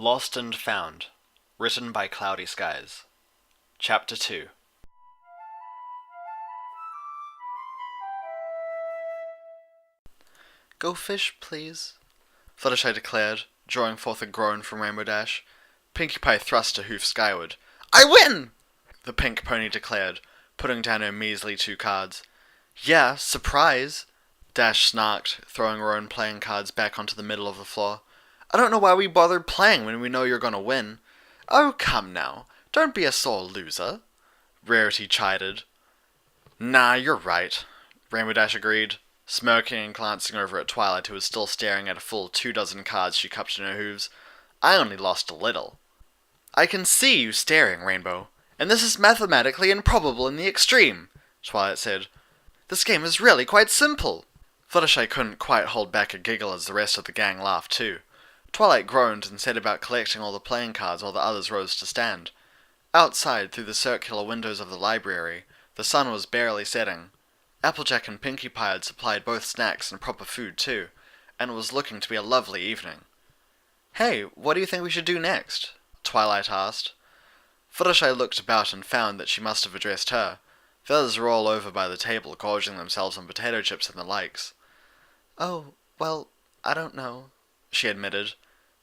Lost and Found, written by Cloudy Skies. Chapter 2. "Go fish, please," Fluttershy declared, drawing forth a groan from Rainbow Dash. Pinkie Pie thrust her hoof skyward. "I win!" the pink pony declared, putting down her measly 2 cards. "Yeah, surprise," Dash snarked, throwing her own playing cards back onto the middle of the floor. "I don't know why we bothered playing when we know you're gonna win." "Oh, come now, don't be a sore loser," Rarity chided. "Nah, you're right," Rainbow Dash agreed, smirking and glancing over at Twilight, who was still staring at a full 24 cards she cupped in her hooves. "I only lost a little." "I can see you staring, Rainbow, and this is mathematically improbable in the extreme," Twilight said. "This game is really quite simple." Fluttershy couldn't quite hold back a giggle as the rest of the gang laughed too. Twilight groaned and set about collecting all the playing cards while the others rose to stand. Outside, through the circular windows of the library, the sun was barely setting. Applejack and Pinkie Pie had supplied both snacks and proper food too, and it was looking to be a lovely evening. "Hey, what do you think we should do next?" Twilight asked. Fluttershy looked about and found that she must have addressed her. The others were all over by the table, gorging themselves on potato chips and the likes. "Oh, well, I don't know," she admitted.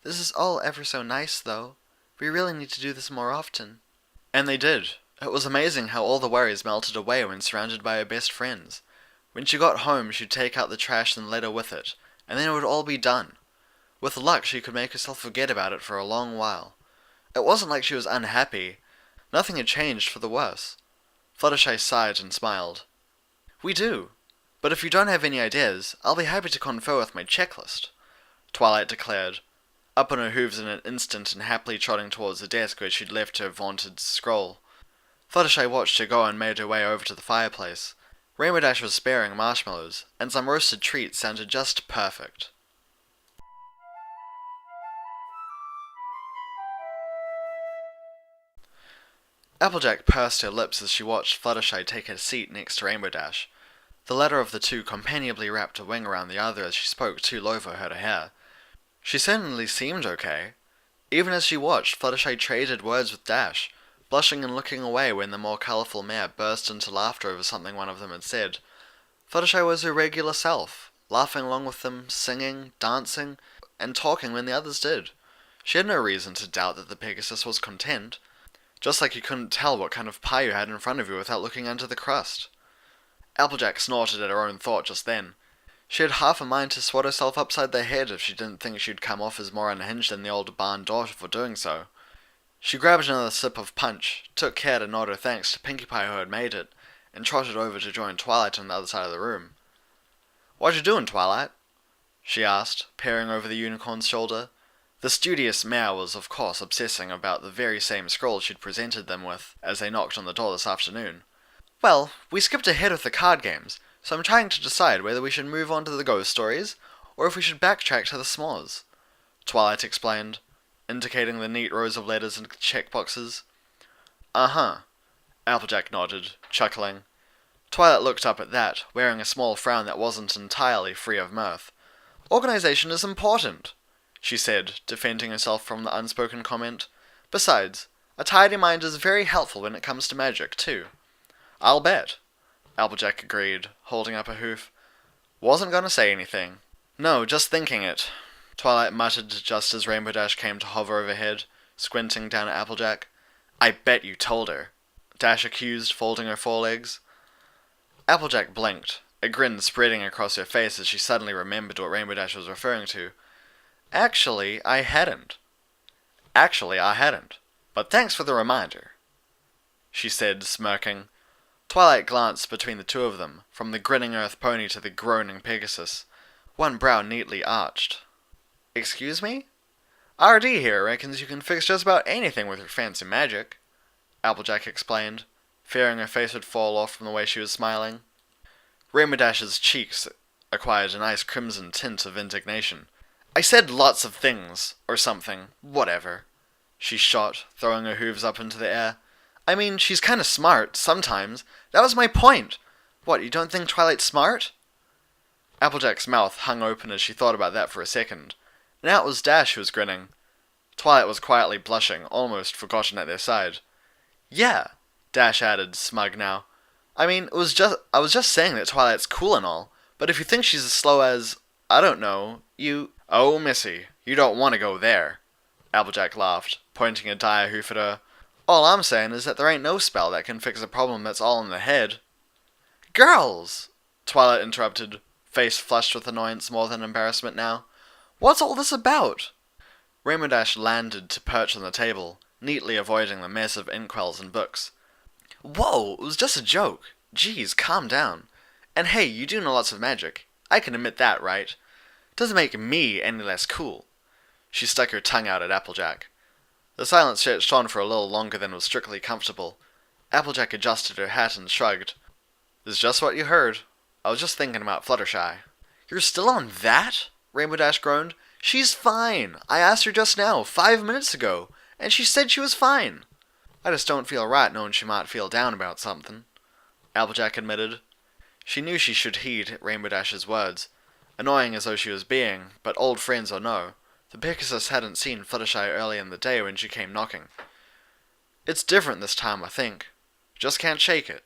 "This is all ever so nice, though. We really need to do this more often." And they did. It was amazing how all the worries melted away when surrounded by her best friends. When she got home, she'd take out the trash and litter with it, and then it would all be done. With luck, she could make herself forget about it for a long while. It wasn't like she was unhappy. Nothing had changed for the worse. Fluttershy sighed and smiled. "We do. But if you don't have any ideas, I'll be happy to confer with my checklist," Twilight declared, up on her hooves in an instant and happily trotting towards the desk where she'd left her vaunted scroll. Fluttershy watched her go and made her way over to the fireplace. Rainbow Dash was sparing marshmallows, and some roasted treats sounded just perfect. Applejack pursed her lips as she watched Fluttershy take her seat next to Rainbow Dash. The latter of the two companionably wrapped a wing around the other as she spoke too low for her to hear. She certainly seemed okay. Even as she watched, Fluttershy traded words with Dash, blushing and looking away when the more colourful mare burst into laughter over something one of them had said. Fluttershy was her regular self, laughing along with them, singing, dancing, and talking when the others did. She had no reason to doubt that the Pegasus was content, just like you couldn't tell what kind of pie you had in front of you without looking under the crust. Applejack snorted at her own thought just then. She had half a mind to swat herself upside the head if she didn't think she'd come off as more unhinged than the old barn daughter for doing so. She grabbed another sip of punch, took care to nod her thanks to Pinkie Pie who had made it, and trotted over to join Twilight on the other side of the room. "What you doing, Twilight?" she asked, peering over the unicorn's shoulder. The studious mare was of course obsessing about the very same scroll she'd presented them with as they knocked on the door this afternoon. "Well, we skipped ahead with the card games, so I'm trying to decide whether we should move on to the ghost stories, or if we should backtrack to the s'mores," Twilight explained, indicating the neat rows of letters and checkboxes. "Uh-huh," Applejack nodded, chuckling. Twilight looked up at that, wearing a small frown that wasn't entirely free of mirth. "Organization is important," she said, defending herself from the unspoken comment. "Besides, a tidy mind is very helpful when it comes to magic, too." "I'll bet," Applejack agreed, holding up a hoof. "Wasn't gonna say anything." "No, just thinking it," Twilight muttered just as Rainbow Dash came to hover overhead, squinting down at Applejack. "I bet you told her," Dash accused, folding her forelegs. Applejack blinked, a grin spreading across her face as she suddenly remembered what Rainbow Dash was referring to. Actually, I hadn't. But thanks for the reminder," she said, smirking. Twilight glanced between the two of them, from the grinning earth pony to the groaning Pegasus, one brow neatly arched. "Excuse me? R.D. here reckons you can fix just about anything with your fancy magic," Applejack explained, fearing her face would fall off from the way she was smiling. Rainbow Dash's cheeks acquired a nice crimson tint of indignation. "I said lots of things, or something, whatever," she shot, throwing her hooves up into the air. "I mean, she's kinda smart, sometimes. That was my point. What, you don't think Twilight's smart?" Applejack's mouth hung open as she thought about that for a second. Now it was Dash who was grinning. Twilight was quietly blushing, almost forgotten at their side. Yeah, Dash added, smug now. I mean, I was just saying that Twilight's cool and all, but if you think she's as slow as, I don't know, you... Oh, Missy, you don't want to go there. Applejack laughed, pointing a dire hoof at her. All I'm saying is that there ain't no spell that can fix a problem that's all in the head. Girls! Twilight interrupted, face flushed with annoyance more than embarrassment now. What's all this about? Rainbow Dash landed to perch on the table, neatly avoiding the mess of inkwells and books. Whoa, it was just a joke. Jeez, calm down. And hey, you do know lots of magic. I can admit that, right? Doesn't make me any less cool. She stuck her tongue out at Applejack. The silence stretched on for a little longer than was strictly comfortable. Applejack adjusted her hat and shrugged. This is just what you heard. I was just thinking about Fluttershy. You're still on that? Rainbow Dash groaned. She's fine. I asked her just now, 5 minutes ago, and she said she was fine. I just don't feel right knowing she might feel down about something, Applejack admitted. She knew she should heed Rainbow Dash's words, annoying as though she was being, but old friends or no, the Pegasus hadn't seen Fluttershy early in the day when she came knocking. It's different this time, I think. Just can't shake it.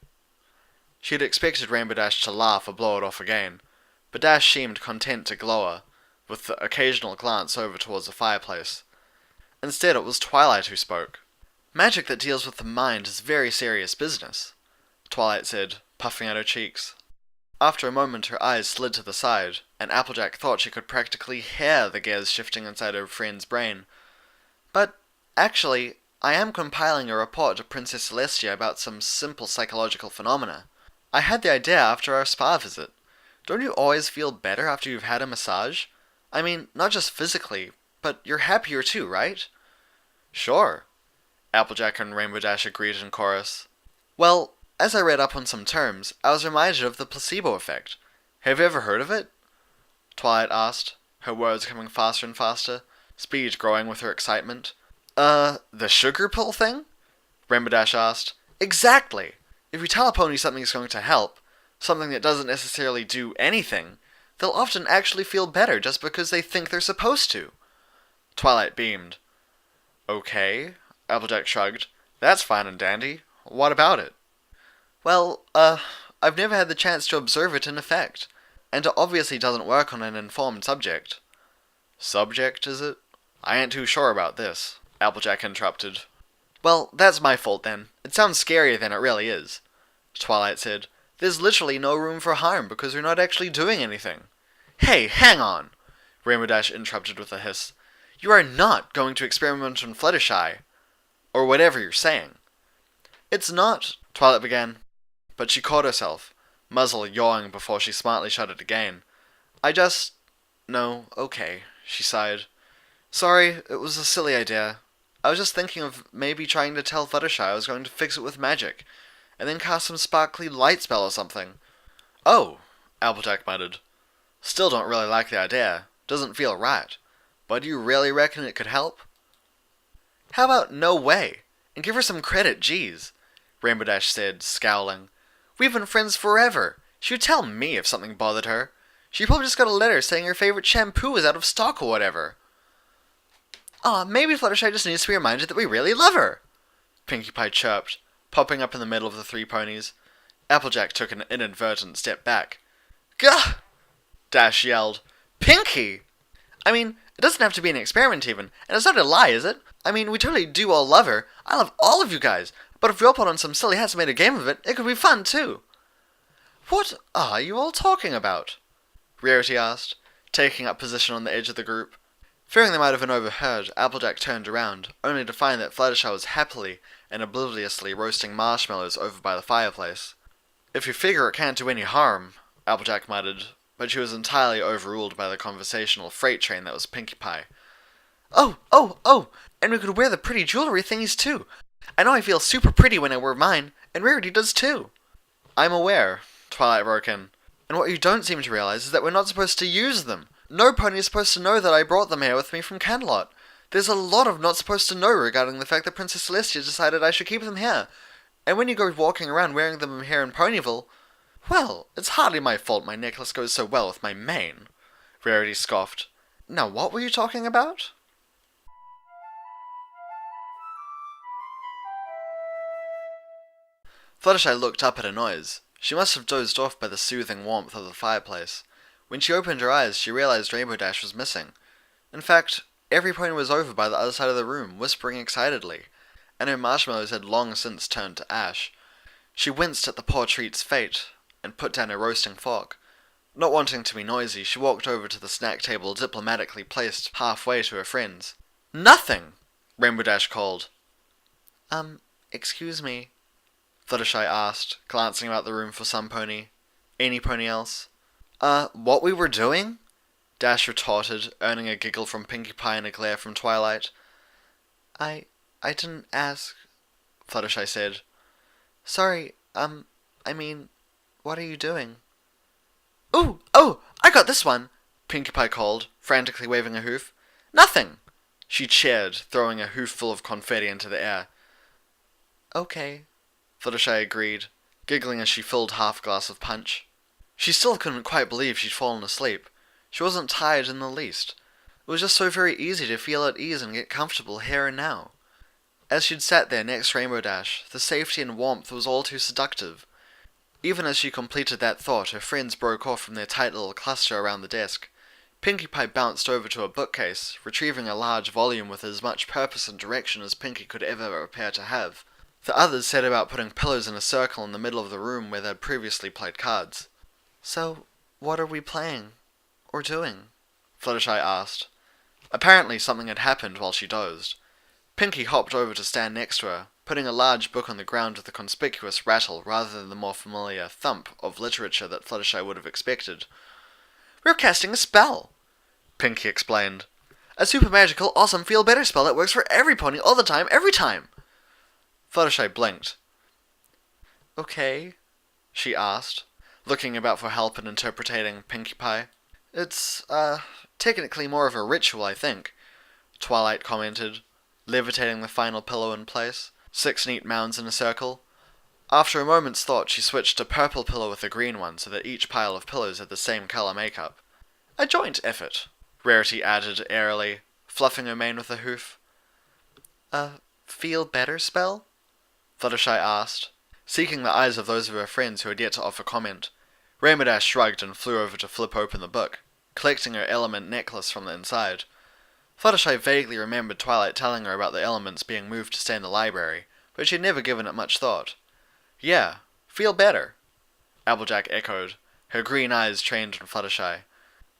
She had expected Rainbow Dash to laugh or blow it off again, but Dash seemed content to glower, with the occasional glance over towards the fireplace. Instead, it was Twilight who spoke. Magic that deals with the mind is very serious business, Twilight said, puffing at her cheeks. After a moment her eyes slid to the side, and Applejack thought she could practically hear the gears shifting inside her friend's brain. But, actually, I am compiling a report to Princess Celestia about some simple psychological phenomena. I had the idea after our spa visit. Don't you always feel better after you've had a massage? I mean, not just physically, but you're happier too, right? Sure, Applejack and Rainbow Dash agreed in chorus. Well, as I read up on some terms, I was reminded of the placebo effect. Have you ever heard of it? Twilight asked, her words coming faster and faster, speed growing with her excitement. The sugar pill thing? Rainbow Dash asked. Exactly! If you tell a pony something's going to help, something that doesn't necessarily do anything, they'll often actually feel better just because they think they're supposed to. Twilight beamed. Okay, Applejack shrugged. That's fine and dandy. What about it? Well, I've never had the chance to observe it in effect, and it obviously doesn't work on an informed subject. Subject, is it? I ain't too sure about this, Applejack interrupted. Well, that's my fault then. It sounds scarier than it really is, Twilight said. There's literally no room for harm because we're not actually doing anything. Hey, hang on, Rainbow Dash interrupted with a hiss. You are not going to experiment on Fluttershy, or whatever you're saying. It's not, Twilight began, but she caught herself, muzzle yawing before she smartly shut it again. No, okay, she sighed. Sorry, it was a silly idea. I was just thinking of maybe trying to tell Fluttershy I was going to fix it with magic, and then cast some sparkly light spell or something. Oh, Applejack muttered. Still don't really like the idea. Doesn't feel right. But do you really reckon it could help? How about no way? And give her some credit, geez, Rainbow Dash said, scowling. We've been friends forever. She would tell me if something bothered her. She probably just got a letter saying her favorite shampoo is out of stock or whatever. Maybe Fluttershy just needs to be reminded that we really love her, Pinkie Pie chirped, popping up in the middle of the three ponies. Applejack took an inadvertent step back. Gah! Dash yelled. Pinkie! I mean, it doesn't have to be an experiment even, and it's not a lie, is it? I mean, we totally do all love her. I love all of you guys, but if we all put on some silly hats and made a game of it, it could be fun too. What are you all talking about? Rarity asked, taking up position on the edge of the group. Fearing they might have been overheard, Applejack turned around, only to find that Fluttershy was happily and obliviously roasting marshmallows over by the fireplace. If you figure it can't do any harm, Applejack muttered, but she was entirely overruled by the conversational freight train that was Pinkie Pie. Oh, and we could wear the pretty jewelry thingies too. I know I feel super pretty when I wear mine, and Rarity does too. I'm aware, Twilight broke in, and what you don't seem to realize is that we're not supposed to use them. No pony is supposed to know that I brought them here with me from Camelot. There's a lot of not supposed to know regarding the fact that Princess Celestia decided I should keep them here. And when you go walking around wearing them here in Ponyville, well, it's hardly my fault my necklace goes so well with my mane, Rarity scoffed. Now what were you talking about? Fluttershy looked up at her noise. She must have dozed off by the soothing warmth of the fireplace. When she opened her eyes, she realized Rainbow Dash was missing. In fact, every pony was over by the other side of the room, whispering excitedly, and her marshmallows had long since turned to ash. She winced at the poor treat's fate, and put down her roasting fork. Not wanting to be noisy, she walked over to the snack table diplomatically placed halfway to her friends. "Nothing!" Rainbow Dash called. Excuse me," Fluttershy asked, glancing about the room for some pony. Any pony else? What we were doing?" Dash retorted, earning a giggle from Pinkie Pie and a glare from Twilight. I didn't ask," Fluttershy said. "Sorry, what are you doing?" "Ooh, oh, I got this one," Pinkie Pie called, frantically waving a hoof. "Nothing!" She cheered, throwing a hoof full of confetti into the air. "Okay," Fluttershy agreed, giggling as she filled half a glass of punch. She still couldn't quite believe she'd fallen asleep. She wasn't tired in the least. It was just so very easy to feel at ease and get comfortable here and now. As she'd sat there next to Rainbow Dash, the safety and warmth was all too seductive. Even as she completed that thought, her friends broke off from their tight little cluster around the desk. Pinkie Pie bounced over to a bookcase, retrieving a large volume with as much purpose and direction as Pinkie could ever appear to have. The others set about putting pillows in a circle in the middle of the room where they'd previously played cards. "So, what are we playing? Or doing?" Fluttershy asked. Apparently something had happened while she dozed. Pinkie hopped over to stand next to her, putting a large book on the ground with a conspicuous rattle rather than the more familiar thump of literature that Fluttershy would have expected. "We're casting a spell," Pinkie explained. "A super magical, awesome, feel-better spell that works for every pony all the time, every time." Fluttershy blinked. "Okay," she asked, looking about for help in interpreting Pinkie Pie. "It's, technically more of a ritual, I think," Twilight commented, levitating the final pillow in place, 6 neat mounds in a circle. After a moment's thought, she switched a purple pillow with a green one so that each pile of pillows had the same color makeup. "A joint effort," Rarity added airily, fluffing her mane with a hoof. "A feel-better spell?" Fluttershy asked, seeking the eyes of those of her friends who had yet to offer comment. Rainbow Dash shrugged and flew over to flip open the book, collecting her element necklace from the inside. Fluttershy vaguely remembered Twilight telling her about the elements being moved to stay in the library, but she had never given it much thought. "Yeah, feel better," Applejack echoed, her green eyes trained on Fluttershy.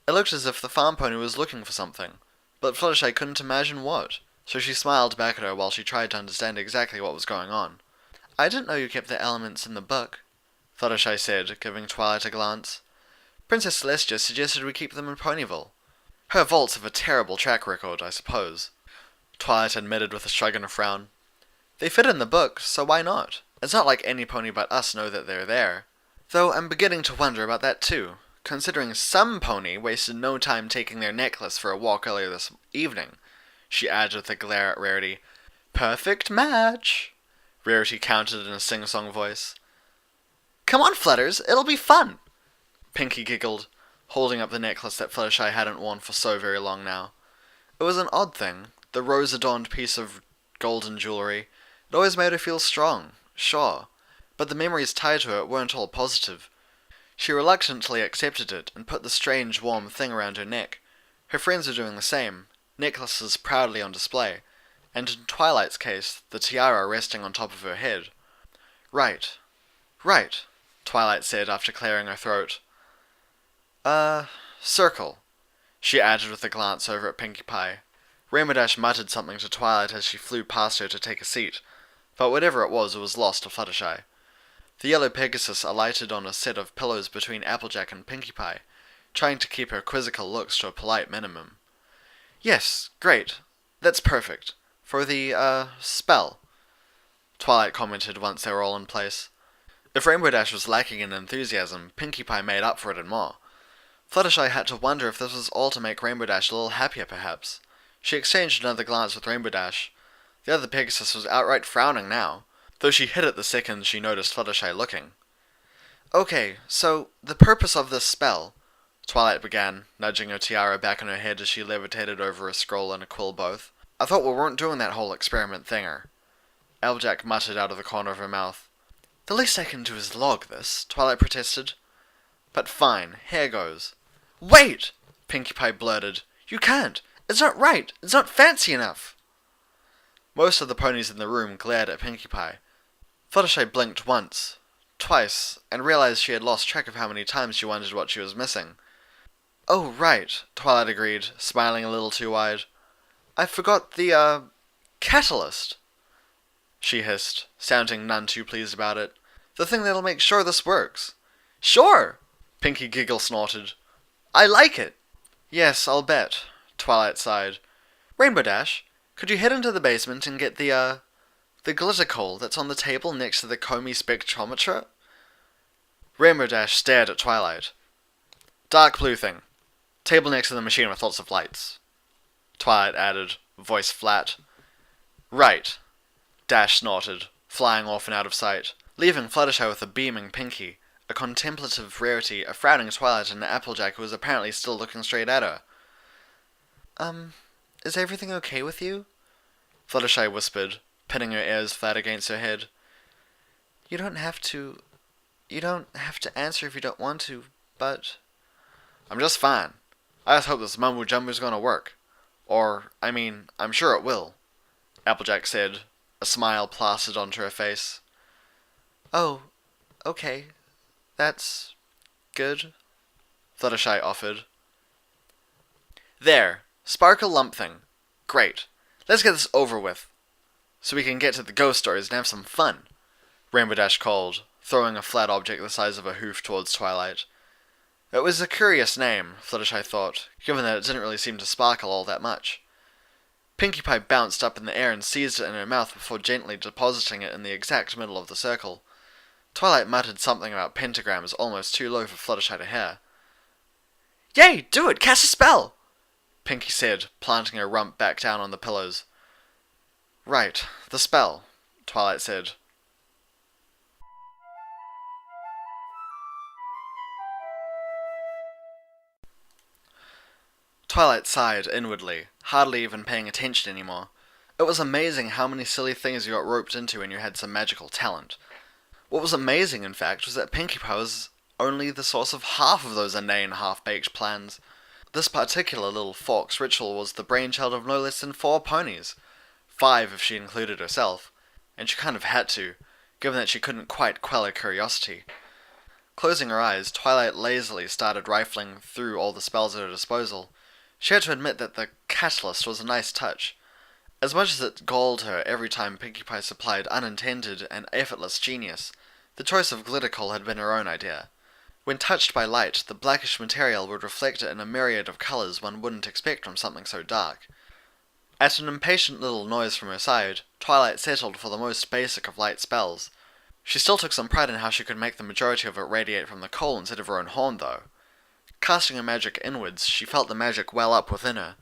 It looked as if the farm pony was looking for something, but Fluttershy couldn't imagine what, so she smiled back at her while she tried to understand exactly what was going on. "I didn't know you kept the elements in the book," Fluttershy said, giving Twilight a glance. "Princess Celestia suggested we keep them in Ponyville. Her vaults have a terrible track record, I suppose," Twilight admitted with a shrug and a frown. "They fit in the book, so why not? It's not like any pony but us know that they're there. Though I'm beginning to wonder about that too, considering some pony wasted no time taking their necklace for a walk earlier this evening," she added with a glare at Rarity. "Perfect match," Rarity counted in a sing-song voice. "Come on, Flutters, it'll be fun," Pinkie giggled, holding up the necklace that Fluttershy hadn't worn for so very long now. It was an odd thing, the rose-adorned piece of golden jewellery. It always made her feel strong, sure, but the memories tied to it weren't all positive. She reluctantly accepted it and put the strange, warm thing around her neck. Her friends were doing the same, necklaces proudly on display, and in Twilight's case, the tiara resting on top of her head. Right, Twilight said after clearing her throat. Circle," she added with a glance over at Pinkie Pie. Rainbow Dash muttered something to Twilight as she flew past her to take a seat, but whatever it was lost to Fluttershy. The yellow Pegasus alighted on a set of pillows between Applejack and Pinkie Pie, trying to keep her quizzical looks to a polite minimum. "Yes, great. That's perfect. For the, spell," Twilight commented once they were all in place. If Rainbow Dash was lacking in enthusiasm, Pinkie Pie made up for it and more. Fluttershy had to wonder if this was all to make Rainbow Dash a little happier, perhaps. She exchanged another glance with Rainbow Dash. The other Pegasus was outright frowning now, though she hid it the second she noticed Fluttershy looking. "Okay, so the purpose of this spell," Twilight began, nudging her tiara back on her head as she levitated over a scroll and a quill both. "I thought we weren't doing that whole experiment thinger," Applejack muttered out of the corner of her mouth. The least I can do is log this, Twilight protested. But fine, here goes. Wait! Pinkie Pie blurted. You can't! It's not right! It's not fancy enough! Most of the ponies in the room glared at Pinkie Pie. Fluttershy blinked once, twice, and realized she had lost track of how many times she wondered what she was missing. Oh, right, Twilight agreed, smiling a little too wide. I forgot the, catalyst, she hissed, sounding none too pleased about it. The thing that'll make sure this works. Sure! Pinkie giggle snorted. I like it! Yes, I'll bet, Twilight sighed. Rainbow Dash, could you head into the basement and get the glitter coal that's on the table next to the Comey spectrometer? Rainbow Dash stared at Twilight. Dark blue thing. Table next to the machine with lots of lights. Twilight added, voice flat. Right. Dash snorted, flying off and out of sight, leaving Fluttershy with a beaming Pinkie, a contemplative Rarity, a frowning Twilight, and an Applejack who was apparently still looking straight at her. Is everything okay with you? Fluttershy whispered, pinning her ears flat against her head. You don't have to answer if you don't want to, but... I'm just fine. I just hope this mumbo-jumbo's gonna work. Or, I'm sure it will, Applejack said, a smile plastered onto her face. Oh, okay. That's good, Fluttershy offered. There, sparkle lump thing. Great. Let's get this over with, so we can get to the ghost stories and have some fun, Rainbow Dash called, throwing a flat object the size of a hoof towards Twilight. It was a curious name, Fluttershy thought, given that it didn't really seem to sparkle all that much. Pinkie Pie bounced up in the air and seized it in her mouth before gently depositing it in the exact middle of the circle. Twilight muttered something about pentagrams almost too low for Fluttershy to hear. Yay, do it, cast a spell! Pinkie said, planting her rump back down on the pillows. Right, the spell, Twilight said. Twilight sighed inwardly, hardly even paying attention anymore. It was amazing how many silly things you got roped into when you had some magical talent. What was amazing, in fact, was that Pinkie Pie was only the source of half of those inane, half-baked plans. This particular little fox ritual was the brainchild of no less than 4 ponies. 5 if she included herself, and she kind of had to, given that she couldn't quite quell her curiosity. Closing her eyes, Twilight lazily started rifling through all the spells at her disposal. She had to admit that the catalyst was a nice touch. As much as it galled her every time Pinkie Pie supplied unintended and effortless genius, the choice of glitter coal had been her own idea. When touched by light, the blackish material would reflect it in a myriad of colours one wouldn't expect from something so dark. At an impatient little noise from her side, Twilight settled for the most basic of light spells. She still took some pride in how she could make the majority of it radiate from the coal instead of her own horn, though. Casting her magic inwards, she felt the magic well up within her,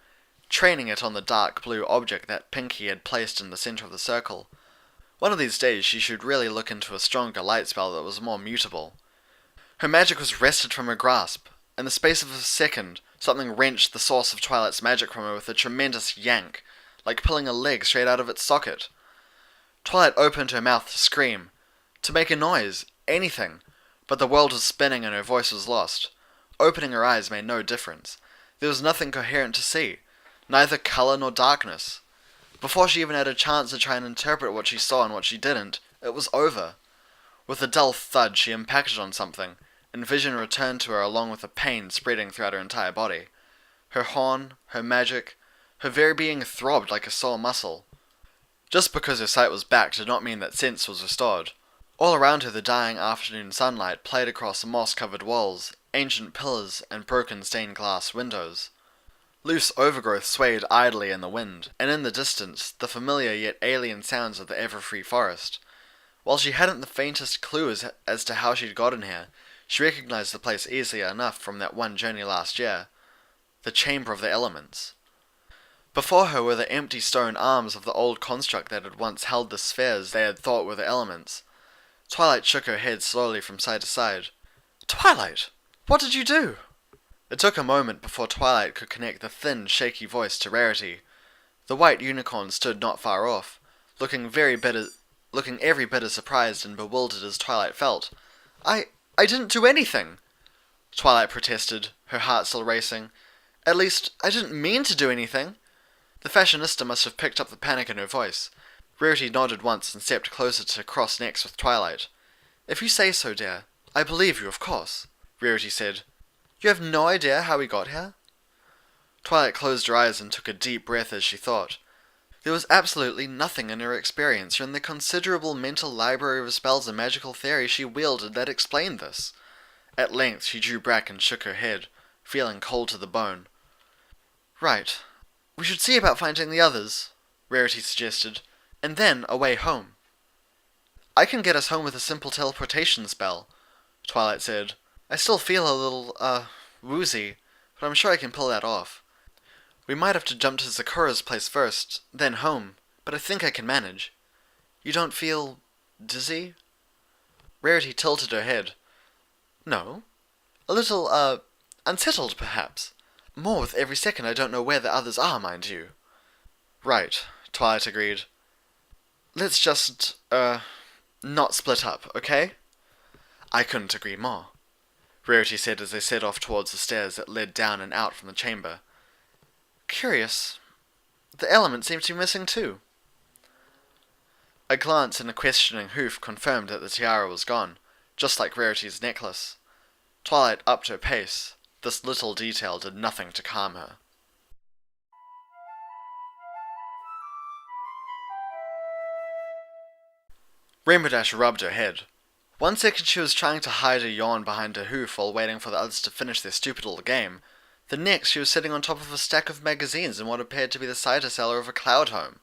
training it on the dark blue object that Pinkie had placed in the centre of the circle. One of these days she should really look into a stronger light spell that was more mutable. Her magic was wrested from her grasp. In the space of a second, something wrenched the source of Twilight's magic from her with a tremendous yank, like pulling a leg straight out of its socket. Twilight opened her mouth to scream, to make a noise, anything, but the world was spinning and her voice was lost. Opening her eyes made no difference. There was nothing coherent to see, neither colour nor darkness. Before she even had a chance to try and interpret what she saw and what she didn't, it was over. With a dull thud, she impacted on something, and vision returned to her along with a pain spreading throughout her entire body. Her horn, her magic, her very being throbbed like a sore muscle. Just because her sight was back did not mean that sense was restored. All around her the dying afternoon sunlight played across moss-covered walls, ancient pillars, and broken stained-glass windows. Loose overgrowth swayed idly in the wind, and in the distance, the familiar yet alien sounds of the ever-free forest. While she hadn't the faintest clue as to how she'd gotten here, she recognized the place easily enough from that one journey last year. The Chamber of the Elements. Before her were the empty stone arms of the old construct that had once held the spheres they had thought were the elements. Twilight shook her head slowly from side to side. Twilight! What did you do? It took a moment before Twilight could connect the thin, shaky voice to Rarity. The white unicorn stood not far off, looking very bitter looking every bit as surprised and bewildered as Twilight felt. I didn't do anything, Twilight protested, her heart still racing. At least, I didn't mean to do anything. The fashionista must have picked up the panic in her voice. Rarity nodded once and stepped closer to cross necks with Twilight. If you say so, dear, I believe you, of course, Rarity said. You have no idea how we got here? Twilight closed her eyes and took a deep breath as she thought. There was absolutely nothing in her experience or in the considerable mental library of spells and magical theory she wielded that explained this. At length she drew back and shook her head, feeling cold to the bone. Right. We should see about finding the others, Rarity suggested, and then away home. I can get us home with a simple teleportation spell, Twilight said. I still feel a little, woozy, but I'm sure I can pull that off. We might have to jump to Sakura's place first, then home, but I think I can manage. You don't feel dizzy? Rarity tilted her head. No. A little, unsettled, perhaps. More with every second I don't know where the others are, mind you. Right, Twilight agreed. Let's just, not split up, okay? I couldn't agree more, Rarity said as they set off towards the stairs that led down and out from the chamber. Curious. The element seems to be missing too. A glance and a questioning hoof confirmed that the tiara was gone, just like Rarity's necklace. Twilight upped her pace. This little detail did nothing to calm her. Rainbow Dash rubbed her head. 1 second she was trying to hide a yawn behind her hoof while waiting for the others to finish their stupid little game. The next she was sitting on top of a stack of magazines in what appeared to be the cider cellar of a cloud home.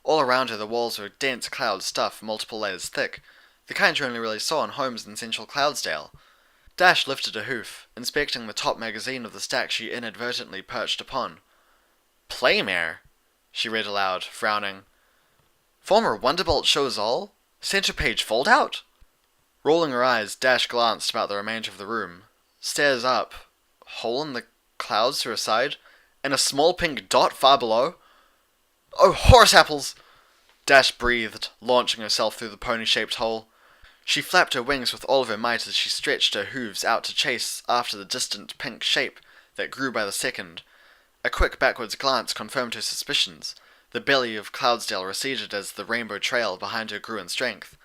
All around her the walls were dense cloud stuff multiple layers thick, the kind you only really saw in homes in central Cloudsdale. Dash lifted a hoof, inspecting the top magazine of the stack she inadvertently perched upon. Playmare, she read aloud, frowning. Former Wonderbolt shows all? Center page fold-out? Rolling her eyes, Dash glanced about the remainder of the room. Stairs up, hole in the clouds to her side, and a small pink dot far below. Oh, horse apples! Dash breathed, launching herself through the pony-shaped hole. She flapped her wings with all of her might as she stretched her hooves out to chase after the distant pink shape that grew by the second. A quick backwards glance confirmed her suspicions. The belly of Cloudsdale receded as the rainbow trail behind her grew in strength.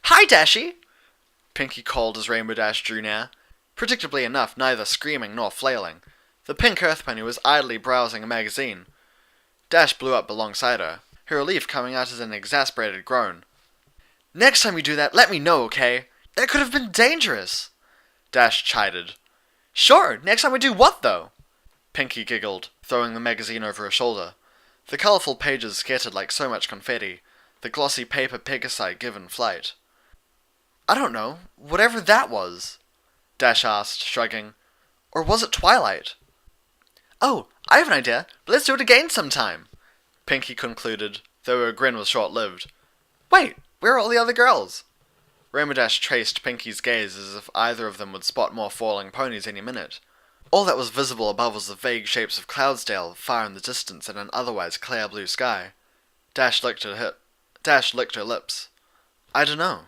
Hi, Dashy! Pinkie called as Rainbow Dash drew near. Predictably enough, neither screaming nor flailing. The pink earth pony was idly browsing a magazine. Dash blew up alongside her, her relief coming out as an exasperated groan. Next time you do that, let me know, okay? That could have been dangerous! Dash chided. Sure, next time we do what, though? Pinkie giggled, throwing the magazine over her shoulder. The colourful pages scattered like so much confetti, the glossy paper Pegasi given flight. I don't know, whatever that was, Dash asked, shrugging. Or was it Twilight? Oh, I have an idea, but let's do it again sometime, Pinkie concluded, though her grin was short-lived. Wait, where are all the other girls? Rainbow Dash traced Pinkie's gaze as if either of them would spot more falling ponies any minute. All that was visible above was the vague shapes of Cloudsdale far in the distance and an otherwise clear blue sky. Dash licked her lips. I dunno.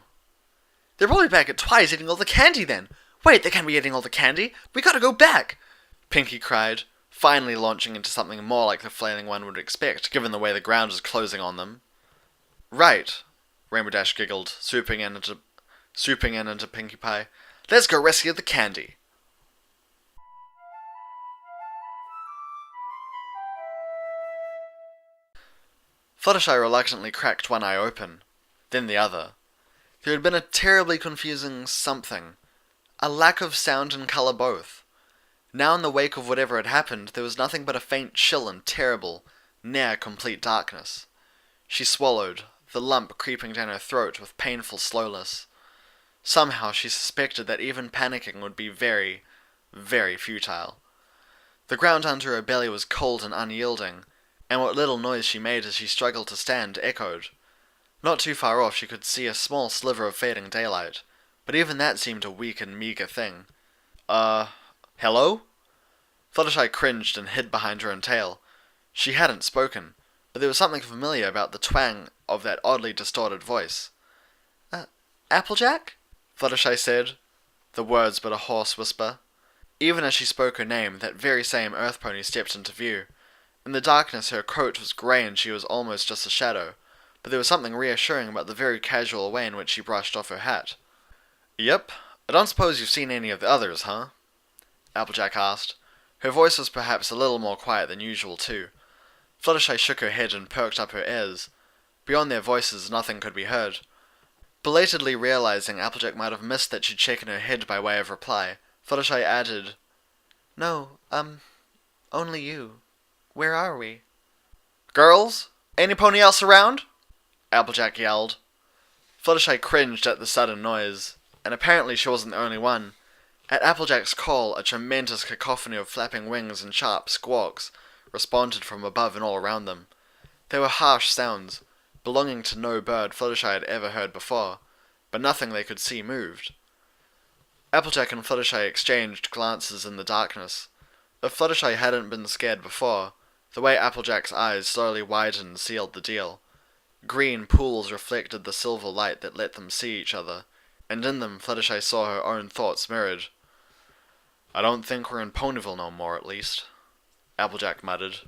They're probably back at Twice eating all the candy then. Wait, they can't be eating all the candy. We gotta go back, Pinkie cried, finally launching into something more like the flailing one would expect, given the way the ground was closing on them. Right, Rainbow Dash giggled, swooping in into Pinkie Pie. Let's go rescue the candy. Fluttershy reluctantly cracked one eye open, then the other. There had been a terribly confusing something. A lack of sound and colour both. Now in the wake of whatever had happened, there was nothing but a faint chill and terrible, near complete darkness. She swallowed, the lump creeping down her throat with painful slowness. Somehow she suspected that even panicking would be very, very futile. The ground under her belly was cold and unyielding, and what little noise she made as she struggled to stand echoed. Not too far off she could see a small sliver of fading daylight, but even that seemed a weak and meagre thing. Hello? Fluttershy cringed and hid behind her own tail. She hadn't spoken. but there was something familiar about the twang of that oddly distorted voice. Applejack? Fluttershy said, the words but a hoarse whisper. Even as she spoke her name, that very same earth pony stepped into view. In the darkness her coat was grey and she was almost just a shadow, but there was something reassuring about the very casual way in which she brushed off her hat. Yep, I don't suppose you've seen any of the others, huh? Applejack asked. Her voice was perhaps a little more quiet than usual, too. Fluttershy shook her head and perked up her ears. Beyond their voices nothing could be heard. Belatedly realizing Applejack might have missed that she'd shaken her head by way of reply, Fluttershy added, No, only you. Where are we? Girls? Any pony else around? Applejack yelled. Fluttershy cringed at the sudden noise, and apparently she wasn't the only one. At Applejack's call, a tremendous cacophony of flapping wings and sharp squawks responded from above and all around them. They were harsh sounds, belonging to no bird Fluttershy had ever heard before, but nothing they could see moved. Applejack and Fluttershy exchanged glances in the darkness. If Fluttershy hadn't been scared before, the way Applejack's eyes slowly widened sealed the deal. Green pools reflected the silver light that let them see each other, and in them Fluttershy saw her own thoughts mirrored. I don't think we're in Ponyville no more, at least, Applejack muttered.